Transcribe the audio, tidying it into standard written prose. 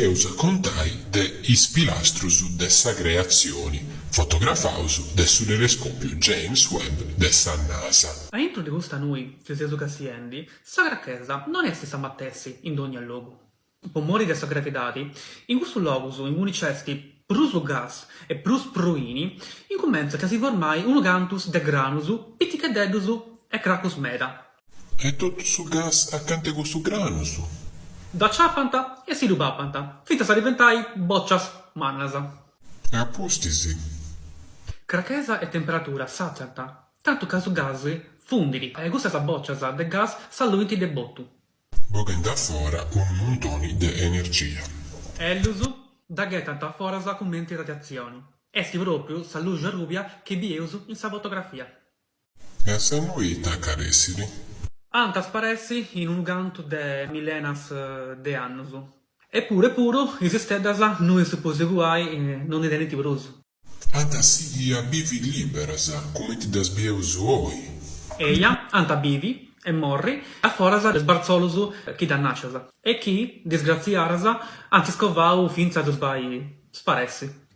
eus contai de is pilastros dessa creazione, fotografaus de su telescopio James Webb dessa NASA. A intro di questa noi, Fisesu Cassiendi, Sagra Chiesa non è stessa mattessi in ogni luogo. Per mori dessa gravidade, in questo luogo, in cui c'esti plus gas e plus pruini, incomincia che si formai un gantus de granusu, pitichededusu e cracus meda. E tutto su gas accanto con su granusu. Da ciapanta e si rubapanta, finta sa diventai boccias mannasa. E appustisi. Crachesa e temperatura sazianta, tanto che su gas fundili, e questa sa bocciasa de gas saluiti de bottu. Bogen da fora un montone di energia. Ellusu da che tanta forasa con menti radiazioni. Esti proprio sa luce rubia che bieusu in sa fotografia. E se noi taccaressili? Anta sparessi in un ganto de millenas de annusu. Eppure puro, esistedasa non si può seguai non è denti brosu. Anta si a bivi liberasa, come ti das bieus oi. Eia, anta bivi e morri, a forasa sbarzolusu chi dannacciasa. E chi, disgraziarasa, anti scovau finza do sbai sparessi.